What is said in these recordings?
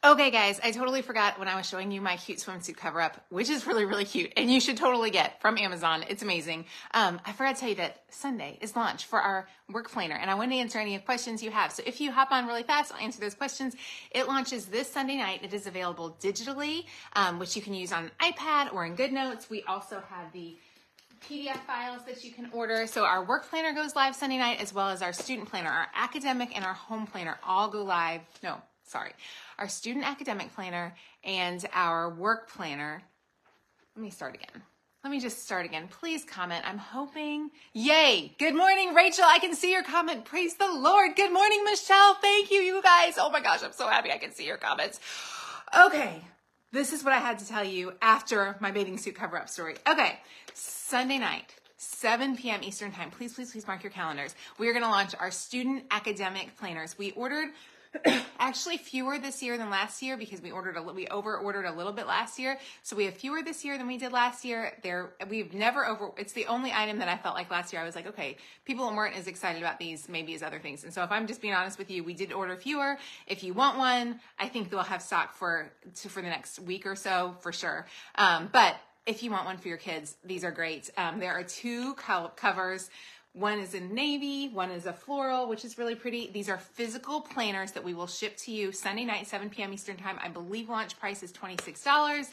Okay, guys, I totally forgot when I was showing you my cute swimsuit cover-up, which is really, really cute, and you should totally get from Amazon. It's amazing. I forgot to tell you that Sunday is launch for our work planner, and I want to answer any questions you have. So if you hop on really fast, I'll answer those questions. It launches this Sunday night. It is available digitally, which you can use on an iPad or in GoodNotes. We also have the PDF files that you can order. So our work planner goes live Sunday night, as well as our student planner, our academic and our home planner all go live. No, sorry. Our student academic planner and our work planner. Let me start again. Let me just start again. Please comment. I'm hoping. Yay. Good morning, Rachel. I can see your comment. Praise the Lord. Good morning, Michelle. Thank you, you guys. Oh my gosh, I'm so happy I can see your comments. Okay. This is what I had to tell you after my bathing suit cover-up story. Okay. Sunday night, 7 p.m. Eastern time. Please, please, please mark your calendars. We are going to launch our student academic planners. We ordered actually fewer this year than last year because we over-ordered a little bit last year. So we have fewer this year than we did last year. It's the only item that I felt like last year I was like, okay, people weren't as excited about these maybe as other things. And so if I'm just being honest with you, we did order fewer. If you want one, I think they'll have stock for the next week or so for sure. But if you want one for your kids, these are great. There are two covers. One is in navy, one is a floral, which is really pretty. These are physical planners that we will ship to you Sunday night, 7 p.m. Eastern time. I believe launch price is $26.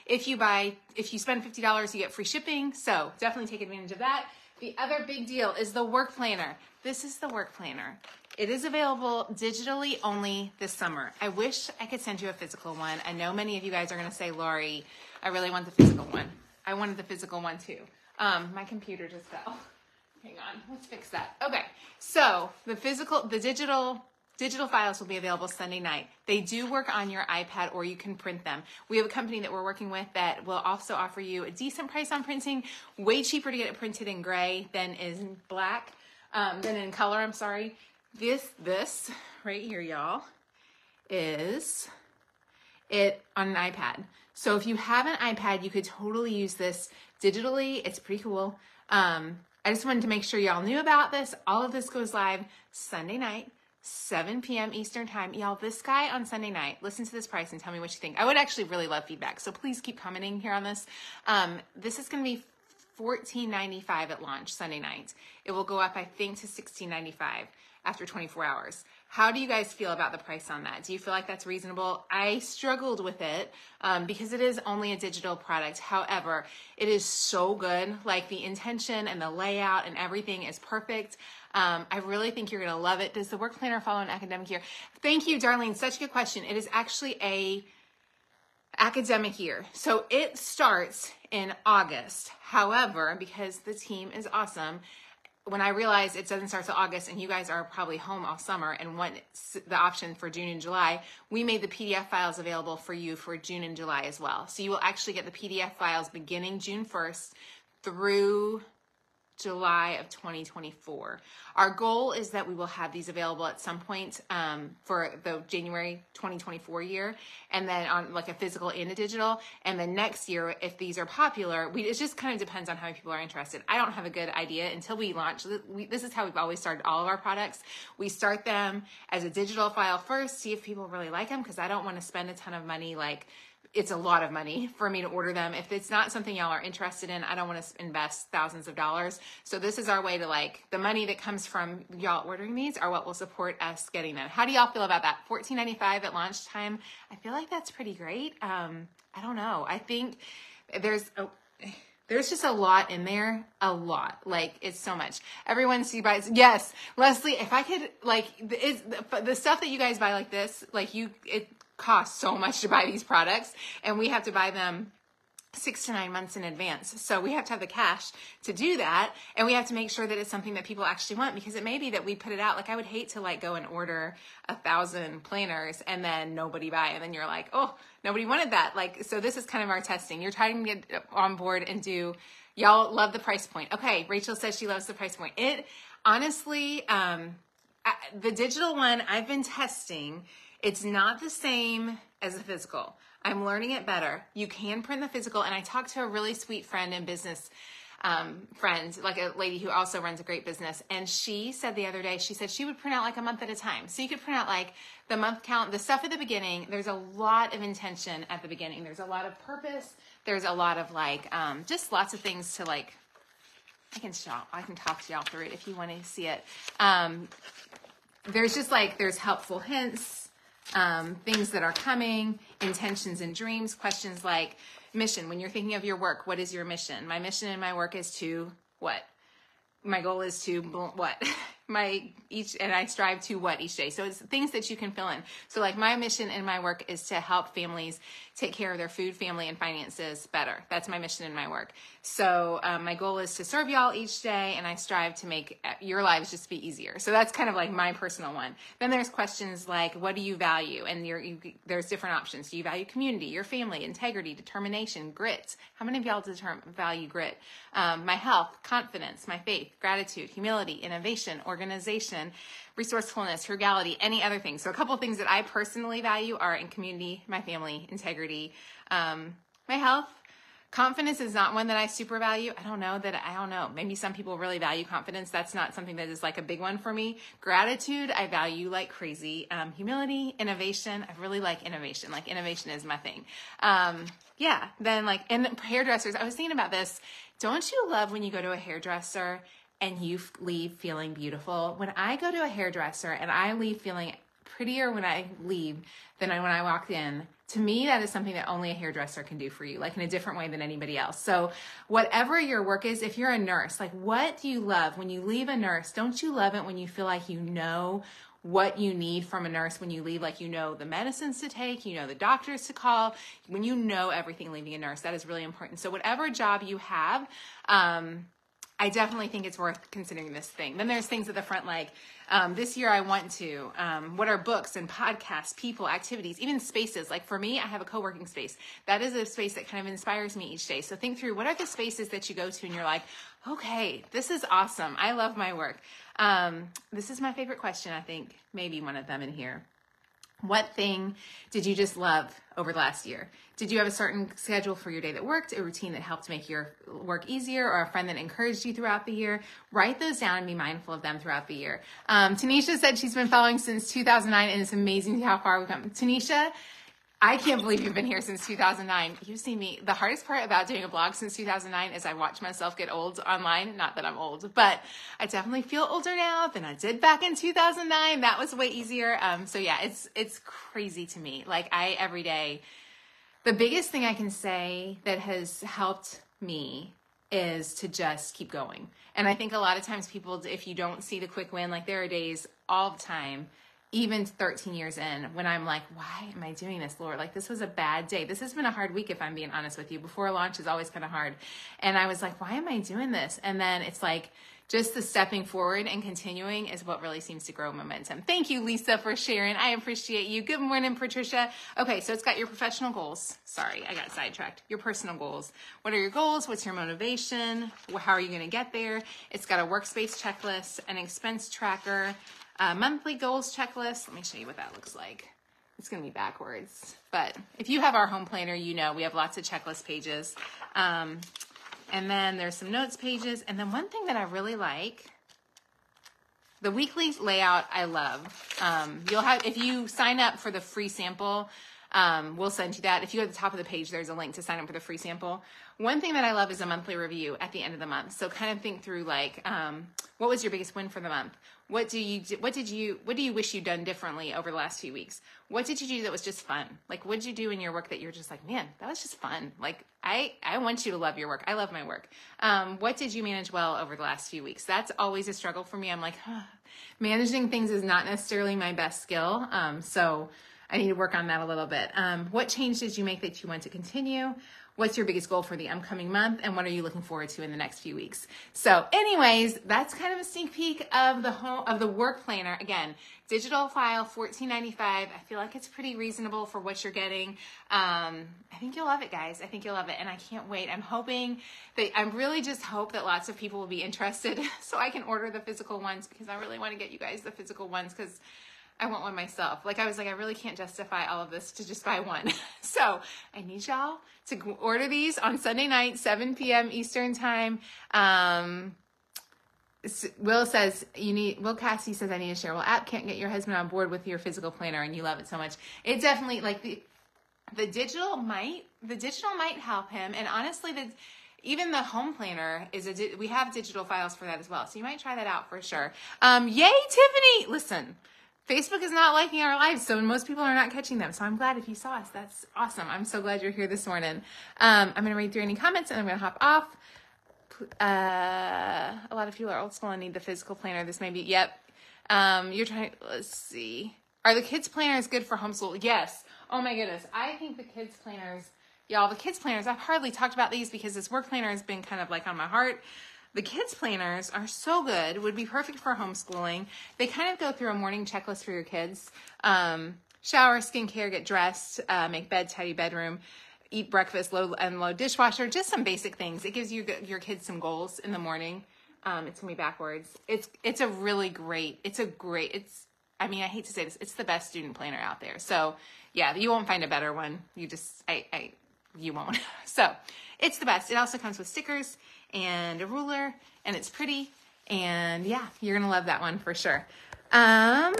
If you spend $50, you get free shipping. So definitely take advantage of that. The other big deal is the work planner. This is the work planner. It is available digitally only this summer. I wish I could send you a physical one. I know many of you guys are going to say, Lori, I really want the physical one. I wanted the physical one too. My computer just fell. Hang on, let's fix that. Okay, so the digital files will be available Sunday night. They do work on your iPad or you can print them. We have a company that we're working with that will also offer you a decent price on printing, way cheaper to get it printed in gray than in black, than in color, I'm sorry. This right here, y'all, is it on an iPad. So if you have an iPad, you could totally use this digitally. It's pretty cool. I just wanted to make sure y'all knew about this. All of this goes live Sunday night, 7 p.m. Eastern time. Y'all, this guy on Sunday night, listen to this price and tell me what you think. I would actually really love feedback, so please keep commenting here on this. This is going to be $14.95 at launch Sunday night. It will go up, I think, to $16.95 after 24 hours. How do you guys feel about the price on that? Do you feel like that's reasonable? I struggled with it because it is only a digital product. However, it is so good. Like the intention and the layout and everything is perfect. I really think you're going to love it. Does the work planner follow an academic year? Thank you, Darlene. Such a good question. It is actually a academic year. So it starts in August. However, because the team is awesome, when I realized it doesn't start till August and you guys are probably home all summer and want the option for June and July, we made the PDF files available for you for June and July as well. So you will actually get the PDF files beginning June 1st through July of 2024. Our goal is that we will have these available at some point for the January 2024 year, and then on like a physical and a digital. And then next year, if these are popular, it just kind of depends on how many people are interested. I don't have a good idea until we launch. This is how we've always started all of our products. We start them as a digital file first, see if people really like them, because I don't want to spend a ton of money. Like, it's a lot of money for me to order them. If it's not something y'all are interested in, I don't want to invest thousands of dollars. So this is our way to, like, the money that comes from y'all ordering these are what will support us getting them. How do y'all feel about that? $14.95 at launch time. I feel like that's pretty great. I don't know. I think there's just a lot in there. A lot. Like, it's so much. Everyone buys. Yes, Leslie, if I could, like, the stuff that you guys buy like this, like it costs so much to buy these products, and we have to buy them 6 to 9 months in advance. So we have to have the cash to do that, and we have to make sure that it's something that people actually want, because it may be that we put it out. Like, I would hate to like go and order 1,000 planners and then nobody buy, and then you're like, oh, nobody wanted that. Like, so this is kind of our testing. You're trying to get on board and do. Y'all love the price point. Okay, Rachel says she loves the price point. It honestly, the digital one I've been testing. It's not the same as the physical. I'm learning it better. You can print the physical, and I talked to a really sweet friend in business friend, like a lady who also runs a great business. And she said the other day, she said she would print out like a month at a time. So you could print out like the month count, the stuff at the beginning. There's a lot of intention at the beginning. There's a lot of purpose. There's a lot of like, just lots of things to like, I can talk to y'all through it if you want to see it. There's just like, there's helpful hints, things that are coming, intentions and dreams, questions like mission. When you're thinking of your work, what is your mission? My mission in my work is to what? My goal is to what? And I strive to what each day. So it's things that you can fill in. So like my mission in my work is to help families take care of their food, family, and finances better. That's my mission in my work. So my goal is to serve y'all each day, and I strive to make your lives just be easier. So that's kind of like my personal one. Then there's questions like, what do you value? And there's different options. Do you value community, your family, integrity, determination, grit? How many of y'all value grit? My health, confidence, my faith, gratitude, humility, innovation, organization, resourcefulness, frugality, any other things. So a couple of things that I personally value are in community, my family, integrity, my health. Confidence is not one that I super value. I don't know. Maybe some people really value confidence. That's not something that is like a big one for me. Gratitude, I value like crazy. Humility, innovation. I really like innovation. Like innovation is my thing. Then like, and hairdressers, I was thinking about this. Don't you love when you go to a hairdresser and you leave feeling beautiful? When I go to a hairdresser and I leave feeling prettier when I leave than when I walked in, to me, that is something that only a hairdresser can do for you, like in a different way than anybody else. So whatever your work is, if you're a nurse, like what do you love when you leave a nurse? Don't you love it when you feel like you know what you need from a nurse when you leave? Like you know the medicines to take, you know the doctors to call, when you know everything leaving a nurse, that is really important. So whatever job you have, I definitely think it's worth considering this thing. Then there's things at the front like, this year I want to, what are books and podcasts, people, activities, even spaces. Like for me, I have a co-working space. That is a space that kind of inspires me each day. So think through what are the spaces that you go to and you're like, okay, this is awesome. I love my work. This is my favorite question. I think maybe one of them in here. What thing did you just love over the last year? Did you have a certain schedule for your day that worked, a routine that helped make your work easier, or a friend that encouraged you throughout the year? Write those down and be mindful of them throughout the year. Tanisha said she's been following since 2009, and it's amazing how far we've come. Tanisha, I can't believe you've been here since 2009. You've seen me. The hardest part about doing a blog since 2009 is I watch myself get old online. Not that I'm old, but I definitely feel older now than I did back in 2009. That was way easier. So yeah, it's crazy to me. Like every day, the biggest thing I can say that has helped me is to just keep going. And I think a lot of times people, if you don't see the quick win, like there are days all the time, even 13 years in, when I'm like, why am I doing this, Lord? Like, this was a bad day. This has been a hard week, if I'm being honest with you. Before launch is always kind of hard. And I was like, why am I doing this? And then it's like, just the stepping forward and continuing is what really seems to grow momentum. Thank you, Lisa, for sharing. I appreciate you. Good morning, Patricia. Okay, so it's got your professional goals. Sorry, I got sidetracked. Your personal goals. What are your goals? What's your motivation? How are you going to get there? It's got a workspace checklist, an expense tracker, monthly goals checklist. Let me show you what that looks like. It's going to be backwards. But if you have our home planner, you know we have lots of checklist pages. And then there's some notes pages. And then one thing that I really like, the weekly layout I love. You'll have, if you sign up for the free sample, we'll send you that. If you go to the top of the page, there's a link to sign up for the free sample. One thing that I love is a monthly review at the end of the month. So kind of think through like, what was your biggest win for the month? What do you wish you'd done differently over the last few weeks? What did you do that was just fun? Like, what did you do in your work that you're just like, man, that was just fun. Like, I want you to love your work. I love my work. What did you manage well over the last few weeks? That's always a struggle for me. I'm like, managing things is not necessarily my best skill. So I need to work on that a little bit. What change did you make that you want to continue? What's your biggest goal for the upcoming month? And what are you looking forward to in the next few weeks? So anyways, that's kind of a sneak peek of the work planner. Again, digital file, $14.95. I feel like it's pretty reasonable for what you're getting. I think you'll love it, guys. I think you'll love it. And I can't wait. I really just hope that lots of people will be interested so I can order the physical ones, because I really want to get you guys the physical ones, because I want one myself. Like I was like, I really can't justify all of this to just buy one. So I need y'all to order these on Sunday night, 7 p.m. Eastern time. Will Cassie says, I need to share. Well, app can't get your husband on board with your physical planner and you love it so much. It definitely, like the digital might help him. And honestly, even the home planner we have digital files for that as well. So you might try that out for sure. Yay, Tiffany. Listen, Facebook is not liking our lives, so most people are not catching them. So I'm glad if you saw us. That's awesome. I'm so glad you're here this morning. I'm going to read through any comments and I'm going to hop off. A lot of people are old school and need the physical planner. This may be, yep. Let's see. Are the kids planners good for homeschool? Yes. Oh my goodness. I think the kids planners, I've hardly talked about these because this work planner has been kind of like on my heart. The kids planners are so good, would be perfect for homeschooling. They kind of go through a morning checklist for your kids. Shower, skincare, get dressed, make bed, tidy bedroom, eat breakfast, load dishwasher, just some basic things. It gives your kids some goals in the morning. It's gonna be backwards. It's a really great, I hate to say this, it's the best student planner out there. So yeah, you won't find a better one. You won't. So it's the best. It also comes with stickers and a ruler and it's pretty. And yeah, you're going to love that one for sure. My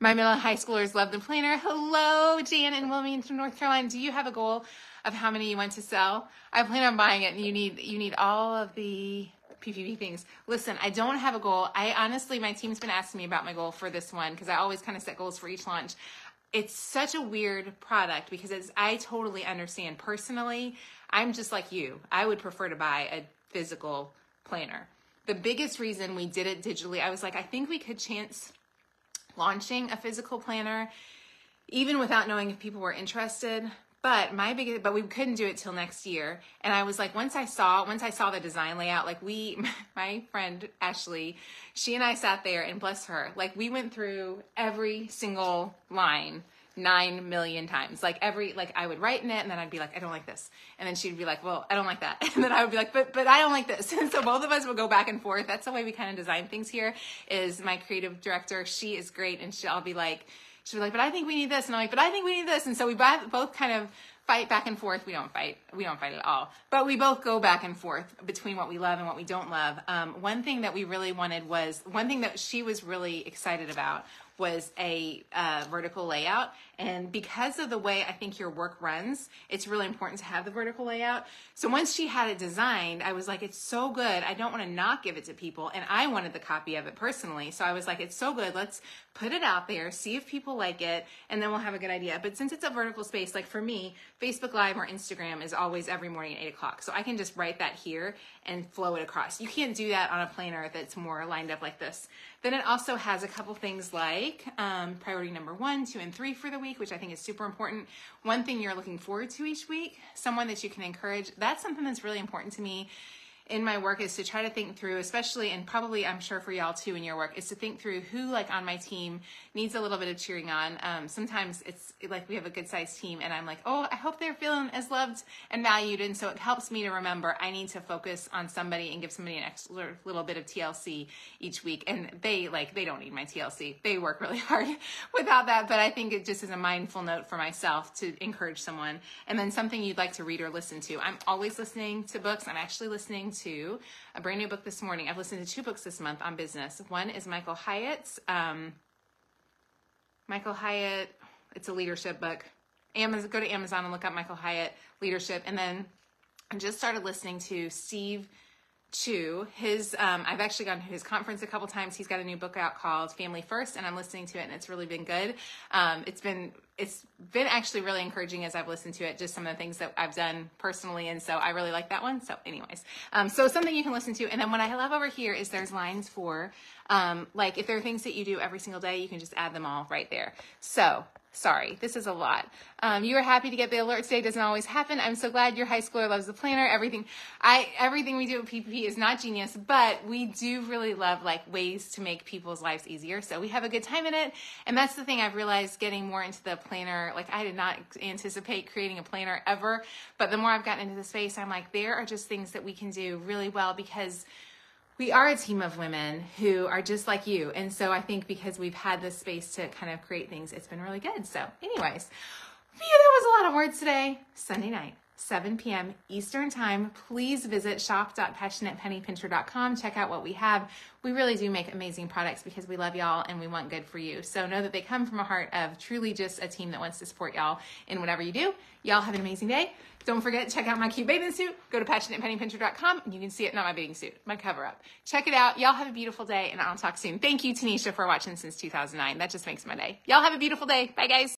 middle and high schoolers love the planner. Hello, Jan in Wilmington, North Carolina. Do you have a goal of how many you want to sell? I plan on buying it and you need all of the PPP things. Listen, I don't have a goal. My team's been asking me about my goal for this one because I always kind of set goals for each launch. It's such a weird product because I totally understand. Personally, I'm just like you. I would prefer to buy a physical planner. The biggest reason we did it digitally, I was like, I think we could chance launching a physical planner even without knowing if people were interested. But we couldn't do it till next year. And I was like, once I saw the design layout, like my friend Ashley, she and I sat there and bless her, like we went through every single line 9 million times. Like I would write in it and then I'd be like, I don't like this. And then she'd be like, well, I don't like that. And then I would be like, but I don't like this. And so both of us would go back and forth. That's the way we kind of design things here. Is my creative director. She is great. And she'll be like, but I think we need this. And I'm like, but I think we need this. And so we both kind of fight back and forth. We don't fight at all. But we both go back and forth between what we love and what we don't love. One thing that we really wanted one thing that she was really excited about was a vertical layout. And because of the way I think your work runs, it's really important to have the vertical layout. So once she had it designed, I was like, it's so good. I don't want to not give it to people. And I wanted the copy of it personally. So I was like, it's so good. Let's put it out there, see if people like it, and then we'll have a good idea. But since it's a vertical space, like for me, Facebook Live or Instagram is always every morning at 8 o'clock. So I can just write that here and flow it across. You can't do that on a planner that's more lined up like this. Then it also has a couple things like priority number 1, 2, and 3 for the week, which I think is super important. One thing you're looking forward to each week, someone that you can encourage. That's something that's really important to me in my work, is to try to think through, especially, and probably I'm sure for y'all too in your work, is to think through who like on my team needs a little bit of cheering on. Sometimes it's like we have a good sized team and I'm like, oh, I hope they're feeling as loved and valued. And so it helps me to remember I need to focus on somebody and give somebody an extra little bit of TLC each week. And they don't need my TLC. They work really hard without that. But I think it just is a mindful note for myself to encourage someone. And then something you'd like to read or listen to. I'm always listening to books. I'm actually listening to a brand new book this morning. I've listened to 2 books this month on business. One is Michael Hyatt's, it's a leadership book. Go to Amazon and look up Michael Hyatt leadership. And then I just started listening to Steve Chu. I've actually gone to his conference a couple times. He's got a new book out called Family First, and I'm listening to it, and it's really been good. It's been actually really encouraging as I've listened to it, just some of the things that I've done personally, and so I really like that one. So anyways, so something you can listen to. And then what I love over here is there's lines for, like if there are things that you do every single day, you can just add them all right there. So sorry, this is a lot. You are happy to get the alert today. Doesn't always happen. I'm so glad your high schooler loves the planner. Everything we do at PPP is not genius, but we do really love like ways to make people's lives easier. So we have a good time in it. And that's the thing I've realized getting more into the planner. Like I did not anticipate creating a planner ever, but the more I've gotten into the space, I'm like, there are just things that we can do really well because we are a team of women who are just like you. And so I think because we've had this space to kind of create things, it's been really good. So anyways, that was a lot of words today. Sunday night, 7 p.m. Eastern time. Please visit shop.passionatepennypincher.com. Check out what we have. We really do make amazing products because we love y'all and we want good for you. So know that they come from a heart of truly just a team that wants to support y'all in whatever you do. Y'all have an amazing day. Don't forget, check out my cute bathing suit. Go to passionatepennypincher.com and you can see it, not my bathing suit, my cover up. Check it out. Y'all have a beautiful day and I'll talk soon. Thank you, Tanisha, for watching since 2009. That just makes my day. Y'all have a beautiful day. Bye, guys.